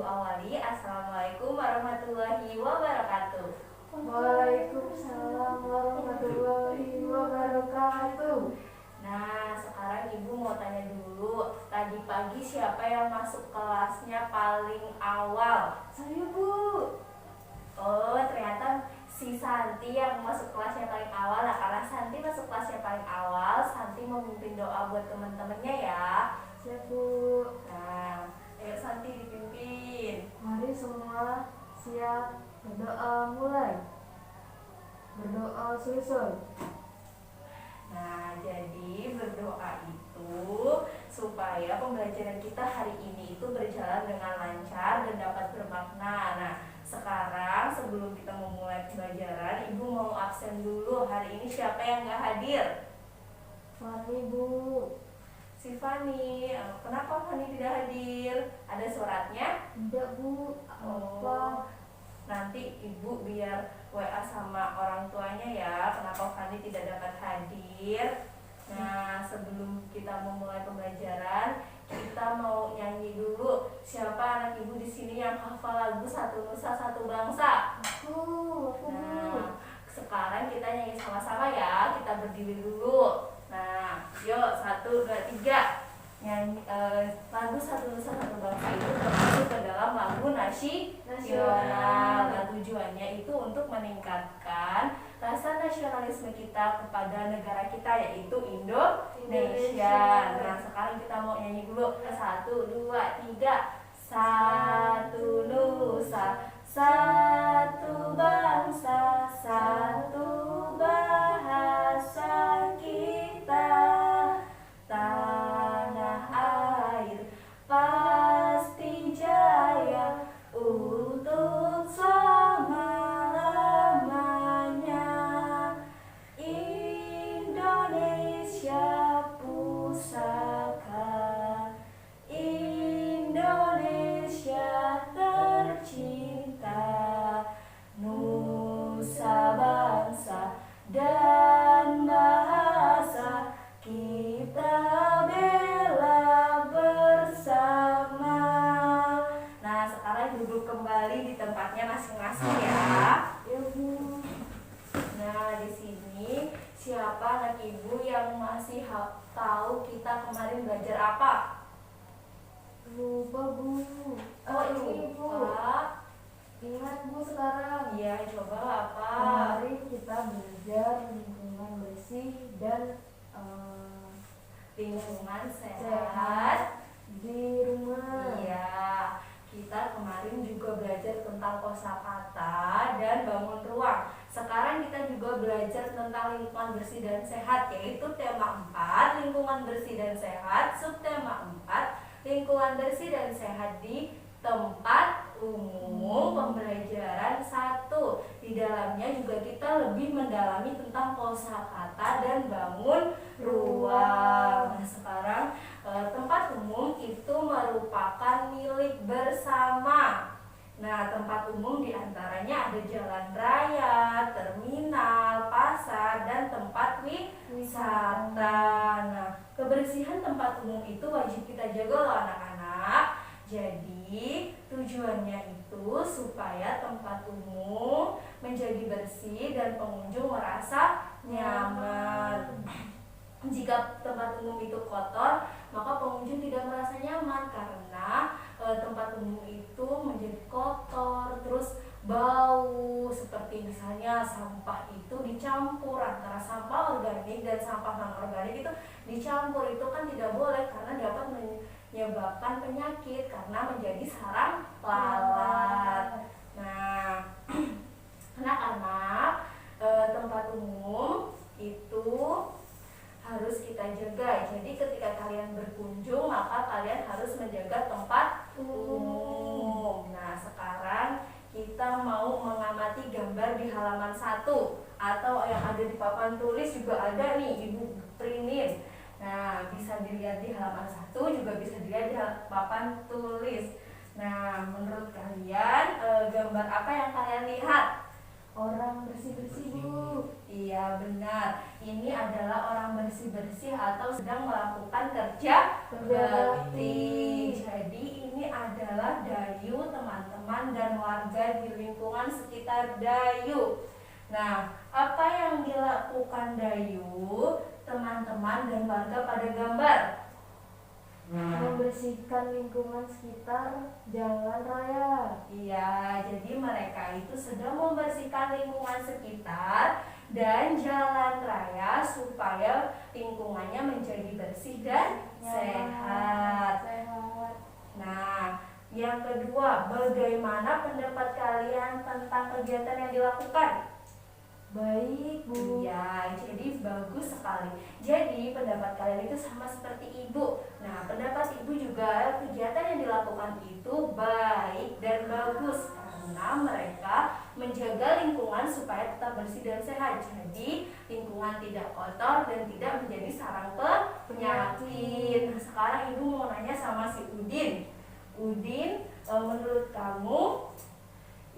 Ibu awali. Assalamualaikum warahmatullahi wabarakatuh. Waalaikumsalam warahmatullahi wabarakatuh. Nah, sekarang Ibu mau tanya dulu. Tadi pagi siapa yang masuk kelasnya paling awal? Saya, Bu. Oh, ternyata si Santi yang masuk kelasnya paling awal. Nah, karena Santi masuk kelasnya paling awal, Santi mau memimpin doa buat teman-temannya ya. Siap, Bu. Nah, ayo Santi dipimpin. Mari semua siap berdoa mulai. Berdoa selesai. Nah, jadi berdoa itu supaya pembelajaran kita hari ini itu berjalan dengan lancar dan dapat bermakna. Nah, sekarang sebelum kita memulai pembelajaran, Ibu mau absen dulu. Hari ini siapa yang gak hadir? Fani, Bu. Si Fani. Kenapa Fani tidak hadir? Ada suratnya? Tidak, Bu. Apa? Nanti Ibu biar WA sama orang tuanya ya, kenapa Fani tidak dapat hadir. Nah, sebelum kita memulai pembelajaran, kita mau nyanyi dulu. Siapa anak Ibu di sini yang hafal lagu Satu Nusa Satu Bangsa? Aku. Nah, sekarang kita nyanyi sama-sama ya. Kita berdiri dulu. Nah, yuk 1, 2, 3. Nyanyi lagu Satu Nusa Satu Bangsa itu termasuk ke dalam lagu nasional. Dan tujuannya itu untuk meningkatkan rasa nasionalisme kita kepada negara kita, yaitu Indonesia. Nah, sekarang kita mau nyanyi dulu. 1, 2, 3. Satu nusa, satu bangsa, satu bahasa kita. Tanah air pasti jaya untuk selama-lamanya. Indonesia pusaka, Indonesia tercinta, nusa bangsa dan bahasa kita bela bersama. Nah, sekarang duduk kembali di tempatnya masing-masing ya. Ya, Bu. Nah, di sini siapa anak Ibu yang masih tahu kita kemarin belajar apa? Lupa, Bu. Ini, Bu. Lupa. Ingat, Bu, sekarang. Iya, coba apa? Kemarin kita belajar lingkungan bersih dan Lingkungan sehat sehat di rumah. Iya, kita kemarin juga belajar tentang kosakata dan bangun ruang. Sekarang kita juga belajar tentang lingkungan bersih dan sehat, yaitu tema 4, lingkungan bersih dan sehat, subtema 4, lingkungan bersih dan sehat di tempat umum, pembelajaran 1. Di dalamnya juga kita lebih mendalami tentang kosakata dan bangun ruang. Nah, sekarang tempat umum itu merupakan milik bersama. Nah, tempat umum diantaranya ada jalan raya, terminal, pasar, dan tempat wisata. Nah, kebersihan tempat umum itu wajib kita jaga loh anak-anak. Jadi, tujuannya itu supaya tempat umum menjadi bersih dan pengunjung merasa nyaman. Jika tempat umum itu kotor, maka pengunjung tidak merasa nyaman karena tempat umum itu menjadi kotor, terus bau. Seperti misalnya sampah itu dicampur antara sampah organik dan sampah non organik itu dicampur, itu kan tidak boleh karena dapat menyebabkan penyakit karena menjadi sarang lalat. Nah, anak-anak, tempat umum itu harus kita jaga. Jadi ketika kalian berkunjung, maka kalian harus menjaga tempat umum. Nah, sekarang kita mau mengamati gambar di halaman 1 atau yang ada di papan tulis juga ada nih, Ibu printin. Nah, bisa dilihat di halaman 1, juga bisa dilihat di papan tulis. Nah, menurut kalian gambar apa yang kalian lihat? Orang bersih-bersih, Bu. Iya, benar. Ini adalah orang bersih-bersih atau sedang melakukan kerja bakti. Jadi ini adalah adalah Dayu, teman-teman, dan warga di lingkungan sekitar Dayu. Nah, apa yang dilakukan Dayu, teman-teman, dan warga pada gambar? Membersihkan lingkungan sekitar jalan raya. Iya, jadi mereka itu sedang membersihkan lingkungan sekitar dan jalan raya supaya lingkungannya menjadi bersih dan sehat. Nah, yang kedua, bagaimana pendapat kalian tentang kegiatan yang dilakukan? Baik, Bu. Iya, jadi bagus sekali. Jadi pendapat kalian itu sama seperti ibu. Nah, pendapat ibu juga kegiatan yang dilakukan itu baik dan bagus karena mereka menjaga lingkungan supaya tetap bersih dan sehat. Jadi lingkungan tidak kotor dan tidak menjadi sarang penyakit. Nah, sekarang ibu mau nanya sama si Udin. Udin, menurut kamu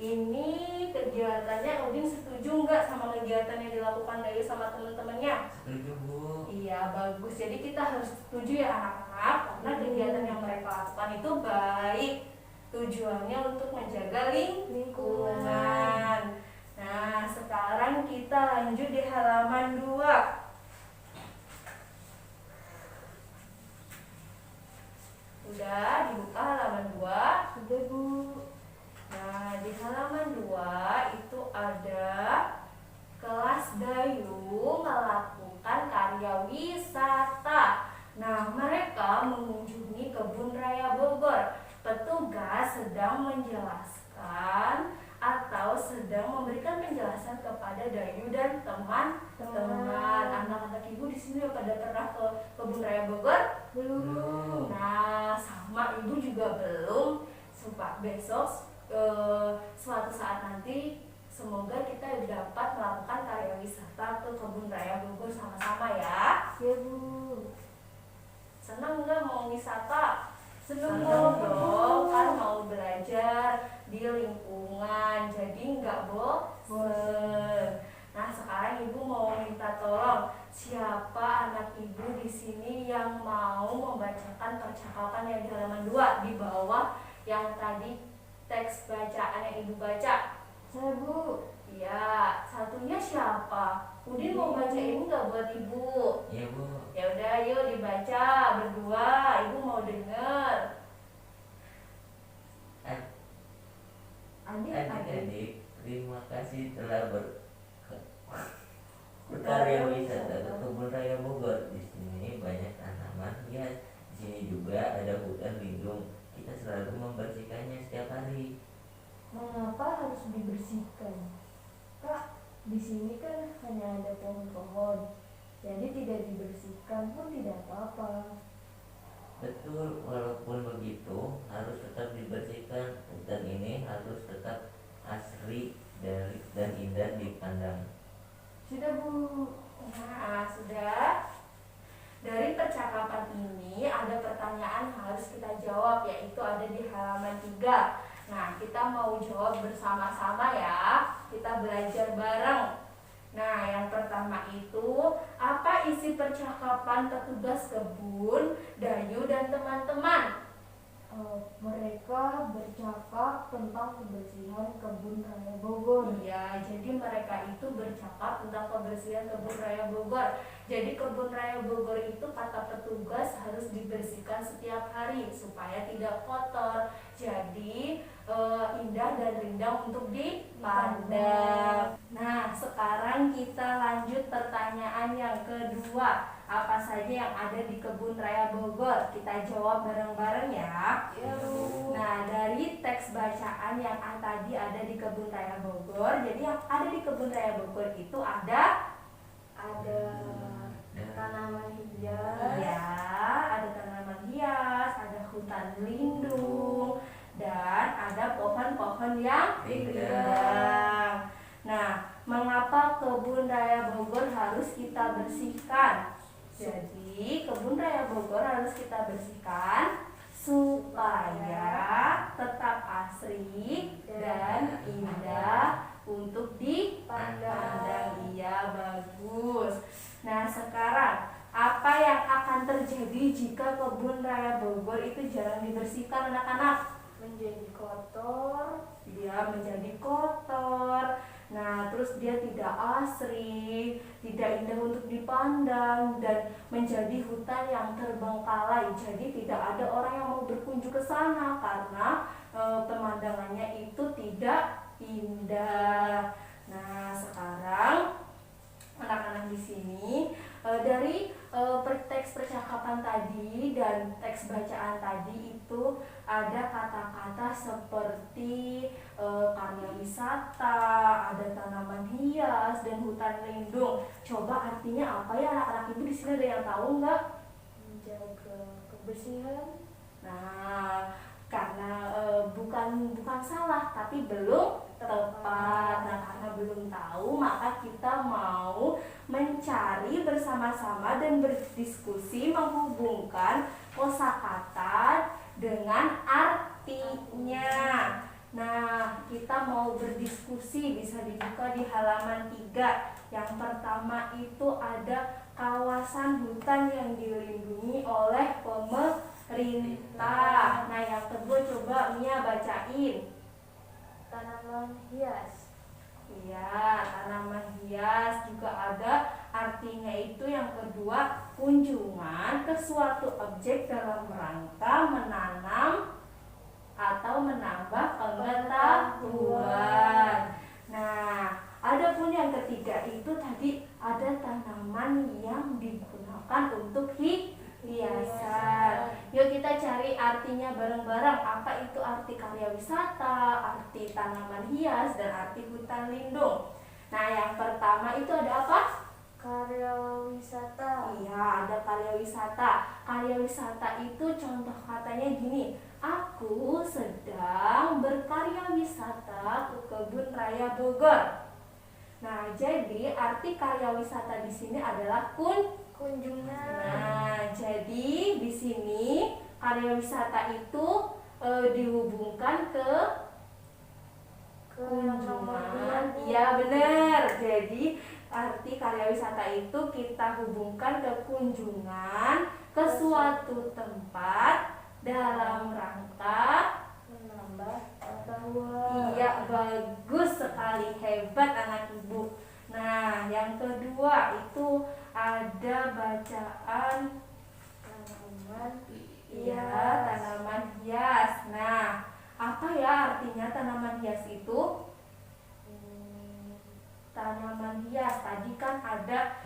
ini kegiatannya Udin setuju nggak sama kegiatan yang dilakukan Dayu sama teman-temannya? Setuju, Bu. Iya, bagus. Jadi kita harus setuju ya anak-anak karena kegiatan yang mereka lakukan itu baik. Tujuannya untuk menjaga lingkungan. Nah, sekarang kita lanjut di halaman 2. Udah dibuka halaman 2? Sudah, Bu. Nah, di halaman 2 itu ada kelas Dayu melakukan karya wisata. Nah, mereka mengunjungi Kebun Raya Bogor. Petugas sedang menjelaskan atau sedang memberikan penjelasan kepada Dayu dan teman-teman. Anak-anak ibu di sini pada pernah ke Kebun Raya Bogor? Belum. Nah, sama ibu juga belum. Supaya besok suatu saat nanti semoga kita dapat melakukan karya wisata ke Kebun Raya Bogor sama-sama ya. Ya, Bu. Senang nggak mau wisata? Senang Senang banget, dong, Bu. kan mau belajar di lingkungan, jadi nggak bosen. Nah, sekarang ibu mau minta tolong siapa anak ibu di sini yang mau membacakan percakapan yang di halaman 2 di bawah yang tadi teks bacaan yang ibu baca. Saya, Bu. Iya, satunya siapa? Udin mau bacain nggak buat ibu? Iya, Bu. Ya udah, yuk dibaca berdua. Ibu mau denger. Adik-adik, terima kasih telah berkarya wisata ke Kebun Raya Bogor. Di sini banyak tanaman hias. Di sini juga ada hutan lindung. Kita selalu membersihkannya setiap hari. Mengapa harus dibersihkan? Kak, di sini kan hanya ada pohon-pohon. Jadi tidak dibersihkan pun tidak apa-apa. Betul, walaupun begitu harus tetap dibersihkan. Hutan ini harus tetap asri dan indah dipandang. Sudah, Bu. Nah, sudah. Dari percakapan ini ada pertanyaan yang harus kita jawab, yaitu ada di halaman 3. Nah, kita mau jawab bersama-sama ya. Kita belajar bareng. Nah, yang pertama itu, apa isi percakapan petugas kebun, Dayu dan teman-teman? Mereka bercakap tentang kebersihan Kebun Raya Bogor. Iya, jadi mereka itu bercakap tentang kebersihan Kebun Raya Bogor. Jadi Kebun Raya Bogor itu kata petugas harus dibersihkan setiap hari supaya tidak kotor. Jadi indah dan rindang untuk dipandang. Nah, sekarang kita lanjut pertanyaan yang kedua. Apa saja yang ada di Kebun Raya Bogor? Kita jawab bareng-bareng ya. Ya, Bu. Nah, dari teks bacaan yang tadi ada di Kebun Raya Bogor, jadi yang ada di Kebun Raya Bogor itu ada Tanaman hias. ya, ada tanaman hias, ada hutan lindung, dan ada pohon-pohon yang rindang. Nah, mengapa Kebun Raya Bogor harus kita bersihkan? Jadi, Kebun Raya Bogor harus kita bersihkan supaya tetap asri dan indah untuk dipandang. Iya, bagus. Nah, sekarang apa yang akan terjadi jika Kebun Raya Bogor itu jarang dibersihkan, anak-anak? menjadi kotor. Dia menjadi kotor. Nah, terus dia tidak asri, tidak indah untuk dipandang, dan menjadi hutan yang terbengkalai. Jadi tidak ada orang yang mau berkunjung ke sana karena pemandangannya itu tidak indah. Nah, sekarang anak-anak di sini dari teks percakapan tadi dan teks bacaan tadi itu ada kata-kata seperti karya wisata, ada tanaman hias dan hutan lindung. Coba artinya apa ya anak-anak ibu di sini, ada yang tahu nggak? Menjaga kebersihan. Nah, karena bukan salah tapi belum tepat. Nah, karena belum tahu maka kita mau mencari bersama-sama dan berdiskusi menghubungkan kosakata dengan artinya. Nah, kita mau berdiskusi, bisa dibuka di halaman 3. Yang pertama itu ada kawasan hutan yang dilindungi oleh pemerintah. Nah, yang kedua coba Mia bacain. Tanaman hias. Iya, tanaman hias juga ada artinya itu. Yang kedua, kunjungan ke suatu objek dalam rangka menanam atau menambah pengetahuan. Nah, ada pun yang ketiga itu tadi ada tanaman yang digunakan untuk hiasan. Yuk kita cari artinya bareng-bareng. Apa itu arti karya wisata, arti tanaman hias, dan arti hutan lindung. Nah, yang pertama itu ada apa? Karya wisata. Iya, ada karya wisata. Karya wisata itu contoh katanya gini: aku sedang berkarya wisata ke Kebun Raya Bogor. Nah, jadi arti karya wisata di sini adalah kunjungan. Nah, jadi di sini karya wisata itu dihubungkan ke kunjungan. Iya, benar. Jadi arti karya wisata itu kita hubungkan ke kunjungan ke suatu tempat dalam rangka menambah pengetahuan. Iya, bagus sekali, hebat anak ibu. Nah, yang kedua itu ada bacaan Tanaman iya, hias. tanaman hias. Nah, apa ya artinya tanaman hias itu? Tanaman hias tadi kan ada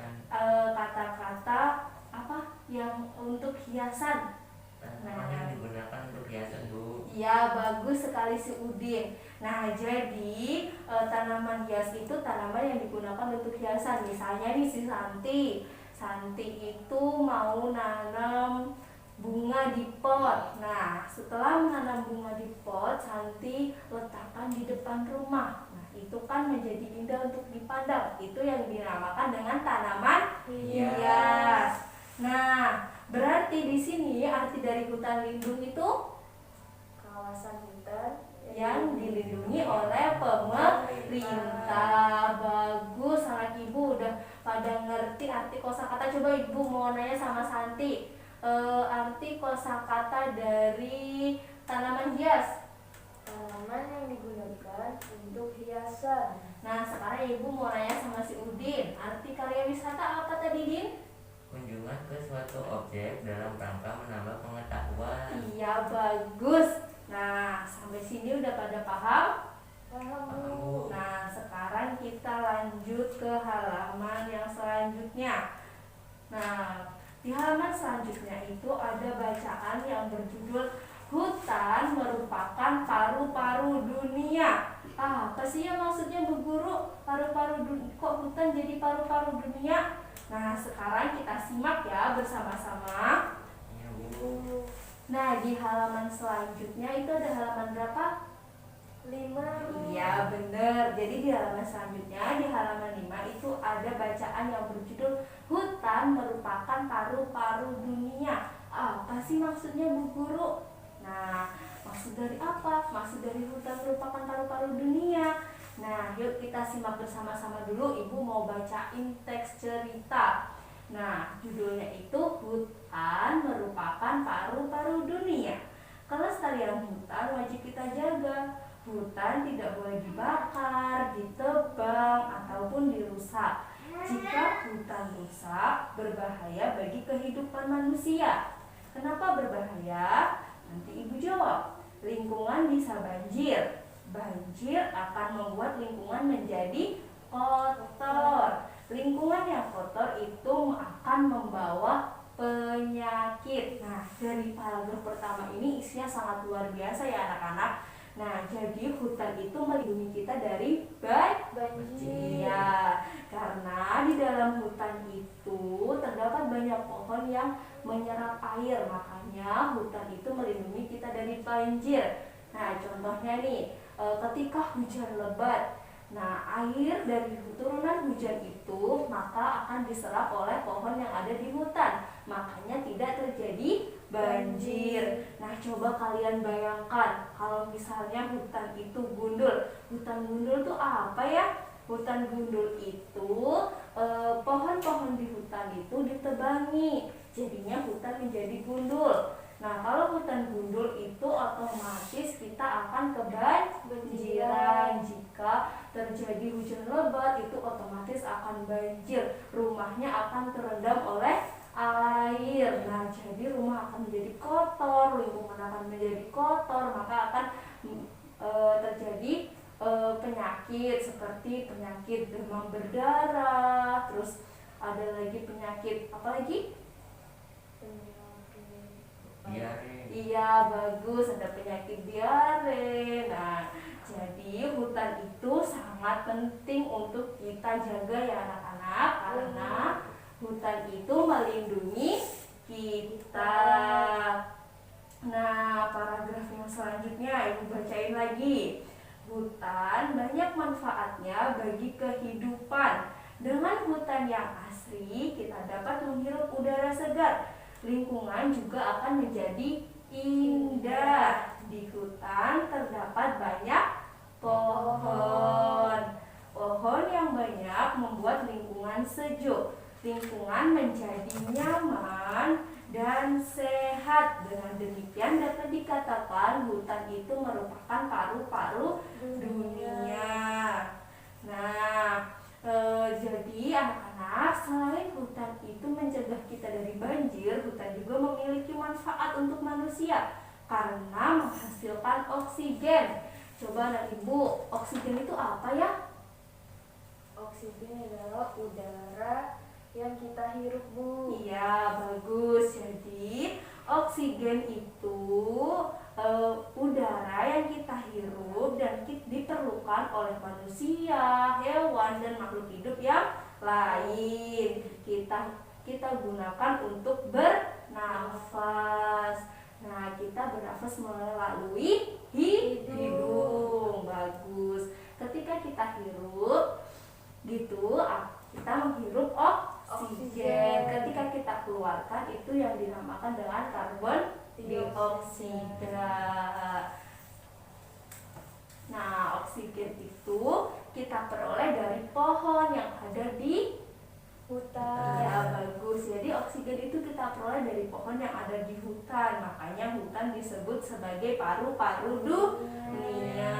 kata-kata apa yang untuk hiasan. Tanaman yang digunakan untuk hiasan, Bu. Iya, bagus sekali si Udin. Nah, jadi tanaman hias itu tanaman yang digunakan untuk hiasan. Misalnya nih si Santi. Santi itu mau nanam bunga di pot. Nah, setelah menanam bunga di pot, Santi letakkan di depan rumah. Nah, itu kan menjadi indah untuk dipandang. Itu yang dinamakan dengan tanaman hias. Nah, berarti di sini arti dari hutan lindung itu Kawasan hutan yang dilindungi oleh pemerintah. Bagus, anak ibu udah pada ngerti arti kosakata. Coba ibu mau nanya sama Santi, arti kosakata dari tanaman hias. tanaman yang digunakan untuk hiasan. Nah, sekarang ibu mau nanya sama si Udin, arti karya wisata apa tadi, Din? Kunjungan ke suatu objek dalam rangka menambah pengetahuan. Iya, bagus. Nah, sampai sini udah pada paham? Paham, Paham, Bu. Bu. Nah, sekarang kita lanjut ke halaman yang selanjutnya. Nah, di halaman selanjutnya itu ada bacaan yang berjudul Hutan merupakan paru-paru dunia. Apa sih yang maksudnya Bu Guru? Paru-paru kok hutan jadi paru-paru dunia? Nah, sekarang kita simak ya bersama-sama. Iya, Bu. Nah, di halaman selanjutnya itu ada halaman berapa? 5. Iya, benar. Jadi di halaman selanjutnya, di halaman 5 itu ada bacaan yang berjudul Hutan merupakan paru-paru dunia. Apa sih maksudnya Bu Guru? Nah, maksud dari apa? Maksud dari hutan merupakan paru-paru dunia. Nah, yuk kita simak bersama-sama dulu. Ibu mau bacain teks cerita. Nah, judulnya itu Hutan merupakan paru-paru dunia. Kelestarian hutan wajib kita Hutan tidak boleh dibakar, ditebang, ataupun dirusak. Jika hutan rusak, berbahaya bagi kehidupan manusia. Kenapa berbahaya? Nanti Ibu jawab. Lingkungan bisa banjir. Banjir akan membuat lingkungan menjadi kotor. Lingkungan yang kotor itu akan membawa penyakit. Nah, dari paragraf pertama ini isinya sangat luar biasa ya anak-anak. Nah, jadi hutan itu melindungi kita dari banjir. iya, karena di dalam hutan itu terdapat banyak pohon yang menyerap air, makanya hutan itu melindungi kita dari banjir. Nah, contohnya nih, ketika hujan lebat, nah air dari turunan hujan itu maka akan diserap oleh pohon yang ada di hutan, makanya tidak terjadi banjir. Nah, coba kalian bayangkan kalau misalnya hutan itu gundul. Hutan gundul itu apa ya? Hutan gundul itu pohon-pohon di hutan itu ditebangi, jadinya hutan menjadi gundul. Nah, kalau hutan gundul itu otomatis kita akan kebanjiran. Jika terjadi hujan lebat itu otomatis akan banjir, rumahnya akan terendam oleh air. Nah, jadi rumah akan menjadi kotor, lingkungan akan menjadi kotor, maka akan terjadi penyakit seperti penyakit demam berdarah, terus ada lagi penyakit apa lagi? Diare. Iya, bagus, ada penyakit diare. Nah, jadi hutan itu sangat penting untuk kita jaga ya anak-anak, karena hutan itu melindungi kita. Nah, paragraf yang selanjutnya Ibu bacain lagi. Hutan banyak manfaatnya bagi kehidupan. Dengan hutan yang asri, kita dapat menghirup udara segar. Lingkungan juga akan menjadi indah. Di hutan terdapat banyak pohon. Pohon yang banyak membuat lingkungan sejuk. Lingkungan menjadi nyaman dan sehat. Dengan demikian dapat dikatakan hutan itu merupakan paru-paru dunia. Nah, jadi anak-anak, selain hutan itu mencegah kita dari banjir, hutan juga memiliki manfaat untuk manusia karena menghasilkan oksigen. Coba anak Ibu, oksigen itu apa ya? Oksigen adalah udara yang kita hirup, Bu. Iya, bagus. Jadi oksigen itu udara yang kita hirup dan diperlukan oleh manusia, hewan, dan makhluk hidup yang lain. Kita gunakan untuk bernafas. Nah, kita bernafas melalui hidung. Bagus. Ketika kita hirup gitu, kita menghirup oksigen. Ketika kita keluarkan itu yang dinamakan dengan karbon dioksida. Nah, oksigen itu kita peroleh dari pohon yang ada di Hutan. ya, bagus. Jadi oksigen itu kita peroleh dari pohon yang ada di hutan. Makanya hutan disebut sebagai paru-paru dunia.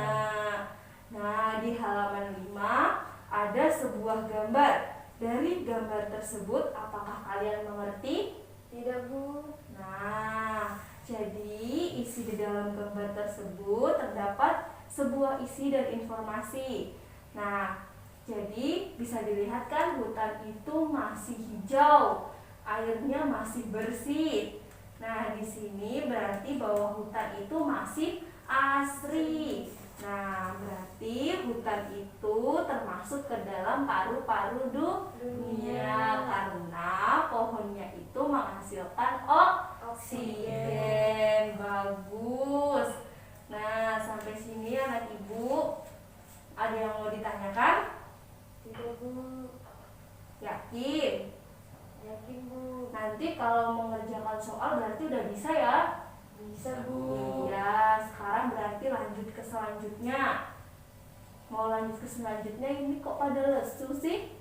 Nah, di halaman 5 ada sebuah gambar. Dari gambar tersebut, apakah kalian mengerti? Tidak, Bu. Nah, jadi isi di dalam gambar tersebut terdapat sebuah isi dan informasi. Nah, jadi bisa dilihat kan hutan itu masih hijau, airnya masih bersih. Nah, di sini berarti bahwa hutan itu masih asri. Nah, berarti hutan itu termasuk ke dalam paru-paru dunia karena pohonnya itu menghasilkan oksigen. Bagus. Nah, sampai sini anak Ibu ada yang mau ditanyakan? Tidak, Bu. Yakin? Yakin, Bu. Nanti kalau mengerjakan soal berarti udah bisa ya? Bisa, Bu. Iya, sekarang berarti lanjut ke selanjutnya. Mau lanjut ke selanjutnya, ini kok pada lesu sih?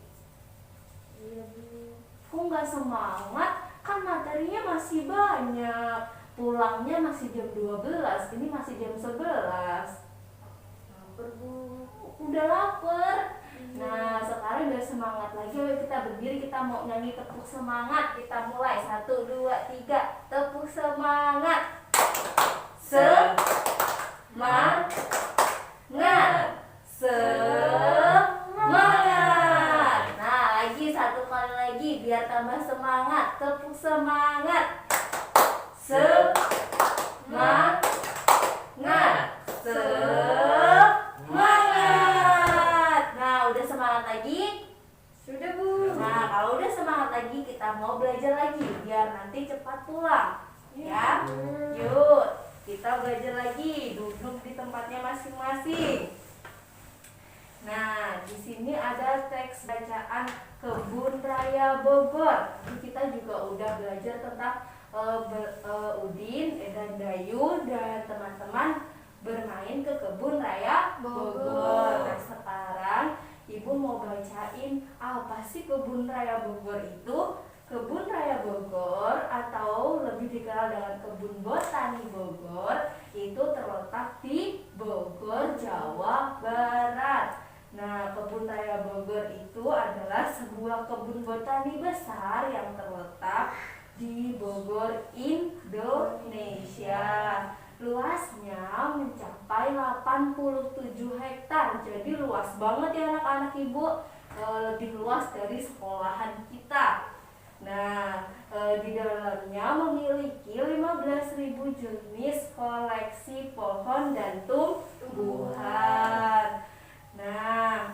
Iya, Bu. Kok nggak semangat? Kan materinya masih banyak. Pulangnya masih jam 12, ini masih jam 11. lapar Bu. Udah lapar. Nah, sekarang udah semangat lagi. Ayo kita berdiri, kita mau nyanyi tepuk semangat. Kita mulai 1, 2, 3. Tepuk semangat. Semangat. Semangat. Nah, lagi 1 kali lagi biar tambah semangat. Tepuk semangat. Semangat. Semangat. Nah, udah semangat lagi? Sudah Bu. Nah, kalau udah semangat lagi, kita mau belajar lagi biar nanti cepat pulang. Ya. Yuk, kita belajar lagi. Duduk di tempatnya masing-masing. Nah, di sini ada teks bacaan Kebun Raya Bogor. Jadi kita juga udah belajar tentang Udin dan Dayu dan teman-teman bermain ke Kebun Raya Bogor. Nah, sekarang Ibu mau bacain apa sih Kebun Raya Bogor itu? Kebun Raya Bogor atau lebih dikenal dengan Kebun Botani Bogor itu terletak di Bogor, Jawa Barat. Nah, Kebun Raya Bogor itu adalah sebuah kebun botani besar yang terletak di Bogor, Indonesia. Luasnya mencapai 87 hektar. Jadi luas banget ya anak-anak Ibu. Lebih luas dari sekolahan kita. Nah, di dalamnya memiliki 15.000 jenis koleksi pohon dan tumbuhan. Nah,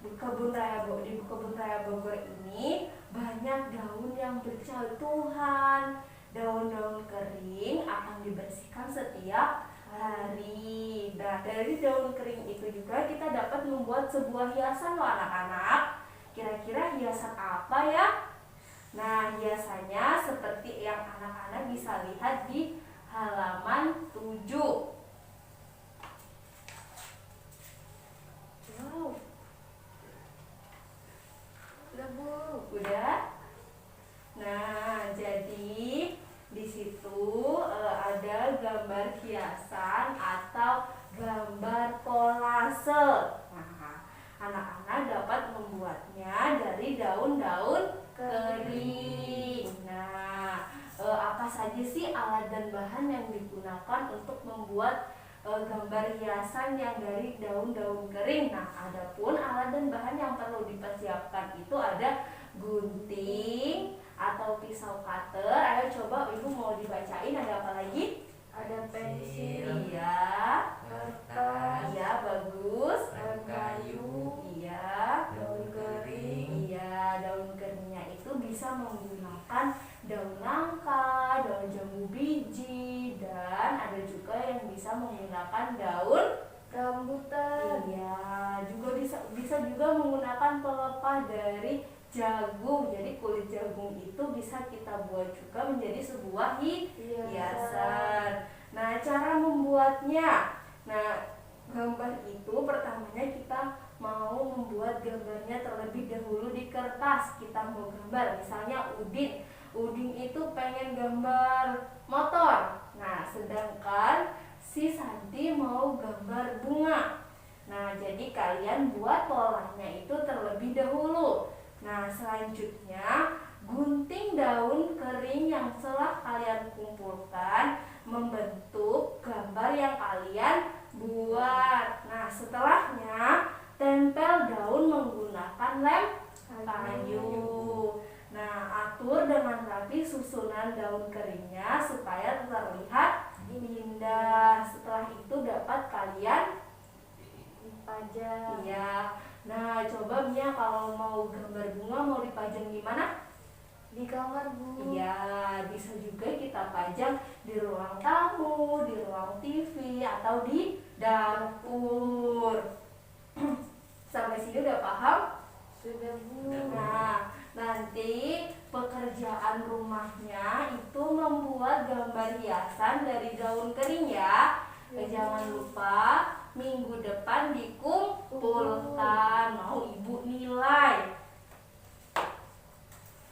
di Kebun Raya Bogor ini banyak daun yang berjatuhan. Daun-daun kering akan dibersihkan setiap hari. Nah, dari daun kering itu juga kita dapat membuat sebuah hiasan loh anak-anak. Kira-kira hiasan apa ya? Nah, hiasannya seperti yang anak-anak bisa lihat di halaman 7. Wow. Udah Bu. Udah? Nah, jadi di situ ada gambar hiasan atau gambar kolase. Nah, anak-anak dapat membuatnya dari daun-daun kering. Nah, apa saja sih alat dan bahan yang digunakan untuk membuat gambar hiasan yang dari daun-daun kering? Nah, adapun alat dan bahan yang perlu dipersiapkan itu ada gunting atau pisau cutter. Ayo coba Ibu mau dibacain ada apa lagi? Ada pensil. Iya. kertas, Iya, bagus. kayu, Iya. daun kering. Iya, daun keringnya itu bisa menggunakan daun nangka, daun jambu biji, dan ada juga yang bisa menggunakan daun Rambutan. Iya, juga bisa juga menggunakan pelepah dari jagung. Jadi kulit jagung itu bisa kita buat juga menjadi sebuah hiasan. Nah, cara membuatnya. Nah, gambar itu pertamanya kita mau membuat gambarnya terlebih dahulu di kertas. Kita mau gambar misalnya Udin itu pengen gambar motor. Nah, sedangkan si Santi mau gambar bunga. Nah, jadi kalian buat polanya itu terlebih dahulu. Nah, selanjutnya gunting daun kering yang telah kalian kumpulkan membentuk gambar yang kalian buat. Nah, setelahnya tempel daun menggunakan lem kayu. Nah, atur dengan rapi susunan daun keringnya supaya terlihat indah. Setelah itu dapat kalian Dipajang. Iya. Nah, coba Mia kalau mau gambar bunga mau dipajang di mana? Di kamar Bu. Iya, bisa juga kita pajang di ruang tamu, di ruang TV, atau di dapur. Sampai sini udah paham? Sudah Bu. Nah, nanti pekerjaan rumahnya itu membuat gambar hiasan dari daun kering ya. Jangan lupa minggu depan dikumpulkan. Mau Ibu nilai?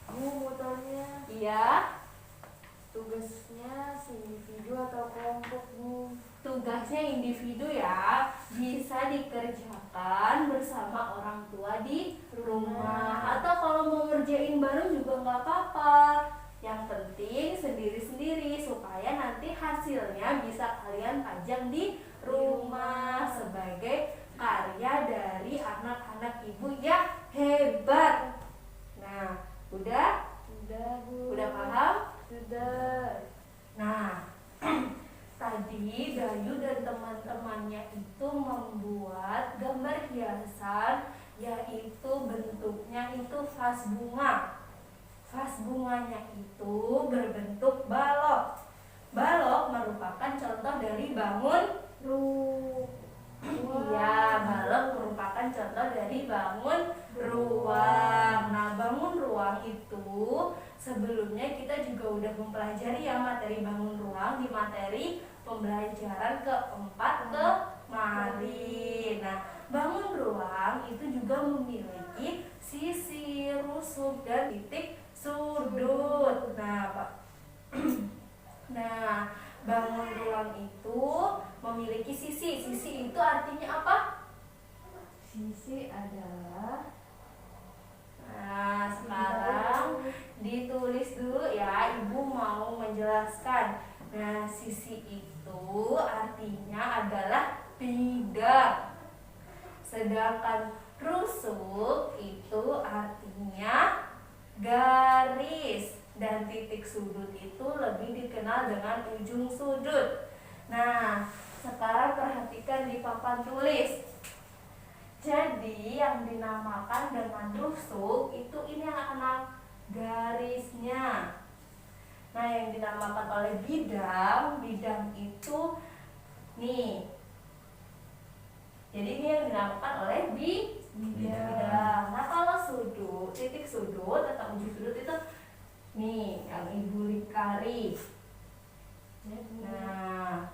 Bu, motornya. Iya. Tugasnya individu atau kelompok, Bu? Tugasnya individu ya, bisa dikerjakan bersama orang tua di rumah. Atau kalau mau ngerjain bareng juga nggak apa-apa. Yang penting sendiri-sendiri supaya nanti hasilnya bisa kalian pajang di rumah sebagai karya dari anak-anak ibu yang hebat. Nah, udah? Udah, Bu. Udah paham? Sudah. Nah, tadi Dayu dan teman-temannya itu membuat gambar hiasan, yaitu bentuknya itu vas bunga. Vas bunganya itu berbentuk balok. Balok merupakan contoh dari bangun Iya, balok merupakan contoh dari bangun ruang. Nah, bangun ruang itu sebelumnya kita juga udah mempelajari ya materi bangun ruang di materi pembelajaran keempat kemarin. Nah, bangun ruang itu juga memiliki sisi, rusuk, dan titik sudut. Nah, Pak. Nah, bangun ruang itu memiliki sisi. Sisi itu artinya apa? Sisi adalah. Nah, sekarang ditulis dulu ya, Ibu mau menjelaskan. Nah, sisi itu artinya adalah bidang. Sedangkan rusuk itu artinya garis. Dan titik sudut itu lebih dikenal dengan ujung sudut. Nah, sekarang perhatikan di papan tulis. Jadi yang dinamakan dengan rusuk itu ini anak-anak garisnya. Nah, yang dinamakan oleh bidang itu nih. Jadi ini yang dinamakan oleh bidang. Nah, kalau sudut, titik sudut atau ujung sudut itu nih yang Ibu lingkari. Nah,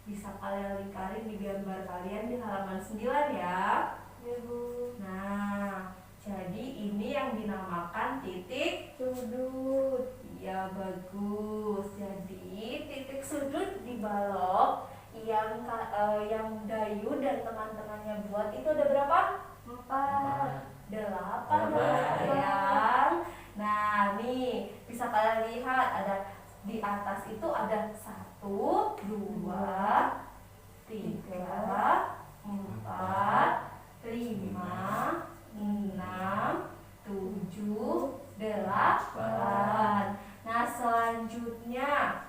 bisa kalian lingkari di gambar kalian di halaman 9 ya. Ya, Bu. Nah, jadi ini yang dinamakan titik Sudut. Iya, bagus. Jadi titik sudut di balok yang Dayu dan teman-temannya buat itu ada berapa? 4. 8 sayang. Nah, nih bisa kalian lihat ada di atas itu ada 1, 2, 3, 4, 5, 6, 7, 8. Nah, selanjutnya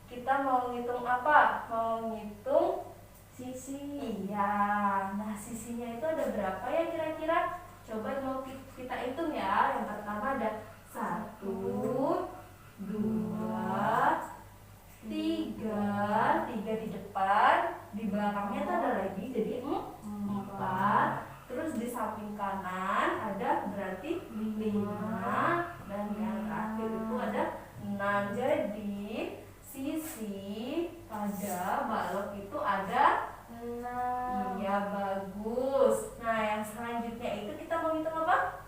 kita mau ngitung apa? Mau ngitung sisi. Iya. Nah, sisinya itu ada berapa ya kira-kira? Coba mau kita hitung ya. Yang pertama ada 1, 2, 3 di depan, di belakangnya tuh ada lagi jadi 4. Terus di samping kanan ada berarti 5 dan yang terakhir itu ada 6. Jadi sisi pada balok itu ada 6. Iya, bagus. Nah, yang selanjutnya itu kita mau hitung apa?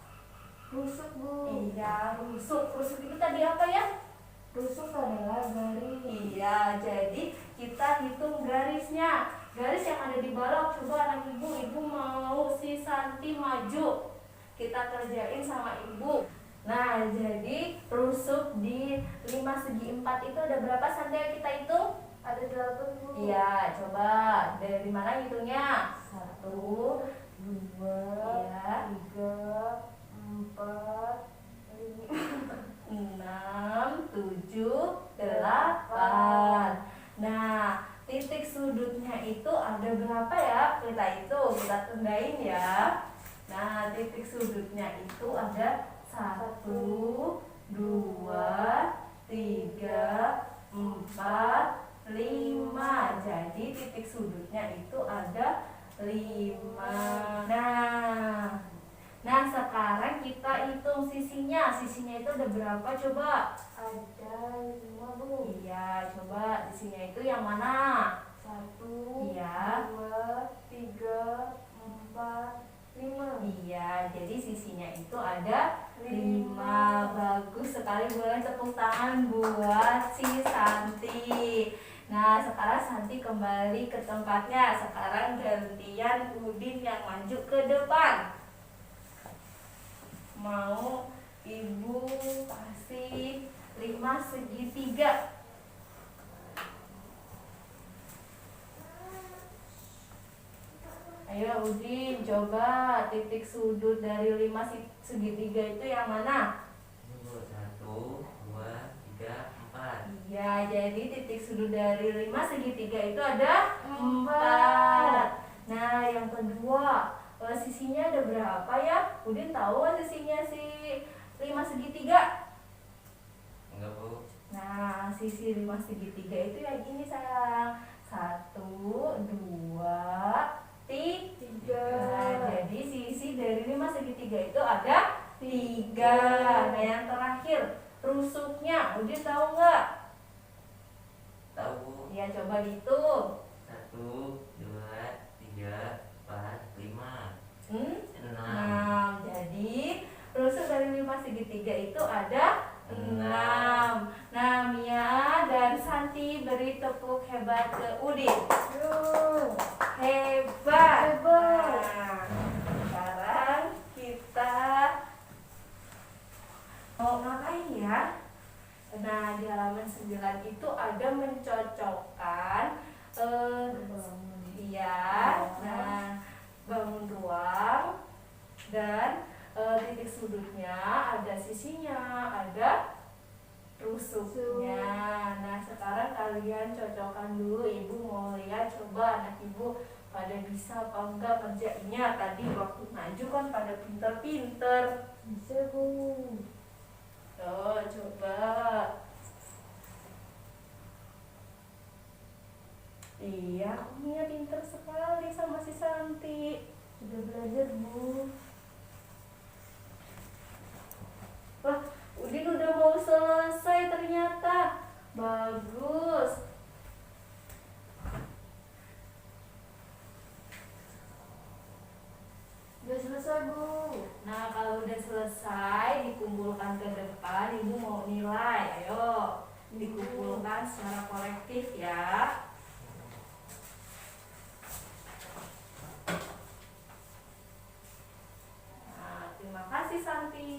Rusuk, Bu. Iya, rusuk. Rusuk itu tadi apa ya? Rusuk adalah garis. Iya, jadi kita hitung garisnya. Garis yang ada di balok. Coba anak ibu mau si Santi maju. Kita kerjain sama ibu. Nah, jadi rusuk di 5 segi 4 itu ada berapa Santi yang kita hitung? Ada 8, Bu. Iya, coba dari mana hitungnya? 1, 2, iya, 3, 4, 6, 7, 8. Nah, titik sudutnya itu ada berapa ya? Kita tendain ya. Nah, titik sudutnya itu ada 1, 2, 3, 4, 5. Jadi titik sudutnya itu ada 5. Nah, sekarang kita hitung sisinya. Sisinya itu ada berapa coba? ada 5, Bu. Iya, coba sisinya itu yang mana? 1, Iya. 2, 3, 4, 5. Iya, jadi sisinya itu ada 5. Bagus sekali, boleh tepuk tangan buat si Santi. Nah, sekarang Santi kembali ke tempatnya. Sekarang gantian Udin yang maju ke depan. Mau Ibu kasih 5 segitiga. Ayo Udin, coba titik sudut dari 5 segitiga itu yang mana? 1, 2, 3, 4. Iya, jadi titik sudut dari 5 segitiga itu ada 4. Nah, yang kedua, sisinya ada berapa ya? Udin tahu nggak sisinya si 5 segitiga? Enggak, Bu. Nah, sisi 5 segitiga itu yang ini sayang. 1, 2, 3. Nah, jadi sisi dari 5 segitiga itu ada 3. Nah, yang terakhir, rusuknya, Udin tahu nggak? Tahu, Bu. Ya, coba dihitung. 1, 2, 3, 4, 5, 6. 6. Jadi rusuk dari 5 segitiga itu ada 6. Nah, Mia dan Santi beri tepuk hebat ke Udin. Hebat. Nah, sekarang kita mau ngapain ya? Nah, di halaman 9 itu ada mencocokkan nah, bangun ruang dan titik sudutnya, ada sisinya, ada rusuknya. Nah, sekarang kalian cocokkan dulu. Ibu mau lihat, coba anak ibu pada bisa apa enggak kerjainnya. Tadi waktu maju kan pada pinter-pinter. Bisa, Bu. Tuh, coba. Iya, Mia pinter sekali sama si Santi. Sudah belajar, Bu. Wah, Udin udah mau selesai ternyata. Bagus. Sudah selesai, Bu. Nah, kalau udah selesai dikumpulkan ke depan, Ibu mau nilai. Ayo, dikumpulkan secara kolektif ya. Nah, terima kasih Santi.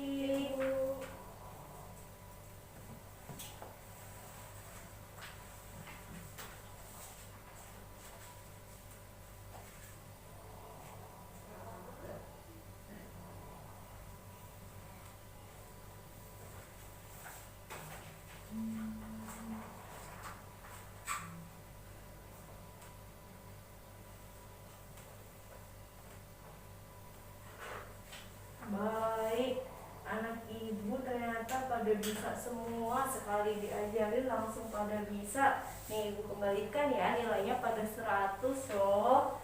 Baik, anak ibu ternyata pada bisa semua, sekali diajarin langsung pada bisa. Nih, ibu kembalikan ya, nilainya pada 100 loh.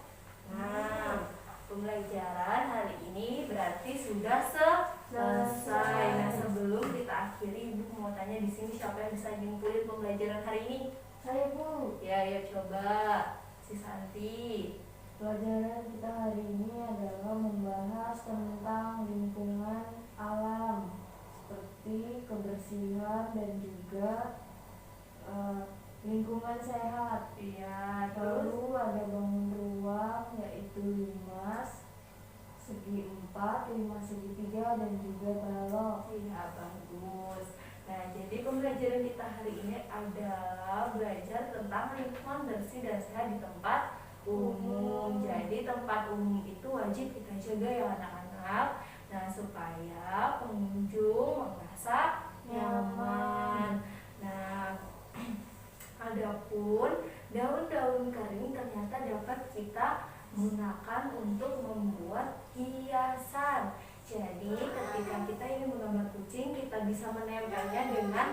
Nah, pembelajaran hari ini berarti sudah selesai. Nah, sebelum kita akhiri, ibu mau tanya di sini siapa yang bisa nyimpulin pembelajaran hari ini? Saya, Bu. Ya, coba si Santi. Pelajaran kita hari ini adalah membahas tentang lingkungan alam, seperti kebersihan dan juga lingkungan sehat. Iya, terus Lalu ada bangun ruang, yaitu 5 segi 4, 5 segitiga, dan juga balok. iya, bagus. Nah, jadi pembelajaran kita hari ini adalah belajar tentang lingkungan bersih dan sehat di tempat umum. Jadi tempat umum itu wajib kita jaga ya anak-anak. Nah, supaya pengunjung merasa nyaman. Nah, adapun daun-daun kering ternyata dapat kita gunakan untuk membuat hiasan. Jadi ketika kita ingin menggambar kucing, kita bisa menempelnya dengan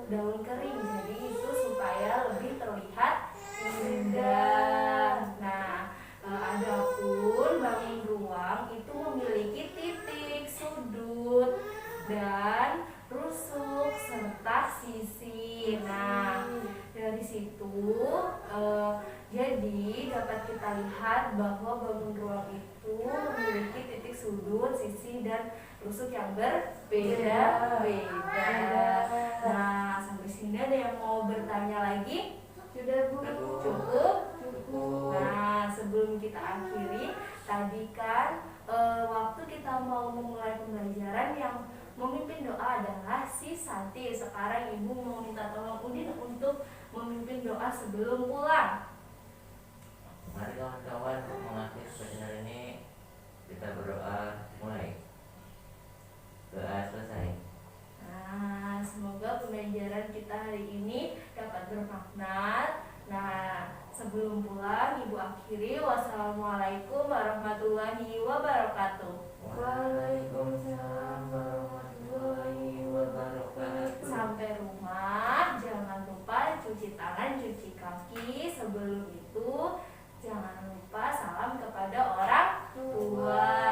daun kering. Jadi itu supaya lebih terlihat indah. Nah, adapun bangun ruang itu memiliki titik sudut dan rusuk serta sisi. Nah, dari situ Jadi dapat kita lihat bahwa bangun ruang itu memiliki titik sudut, sisi, dan rusuk yang berbeda-beda. Nah, sampai sini ada yang mau bertanya lagi? Sudah Bu. Cukup? Cukup. Nah, sebelum kita akhiri, tadi kan waktu kita mau memulai pembelajaran yang memimpin doa adalah si Santi. Sekarang Ibu mau minta tolong Udin untuk memimpin doa sebelum pulang. Mari kawan-kawan, mengakhiri pertemuan ini kita berdoa. Mulai. Doa selesai. Nah, semoga pembelajaran kita hari ini dapat bermakna. Nah, sebelum pulang Ibu akhiri. Wassalamualaikum warahmatullahi wabarakatuh. Waalaikumsalam warahmatullahi wabarakatuh. Sampai rumah jangan lupa cuci tangan, cuci kaki. Sebelum itu jangan lupa salam kepada orang tua.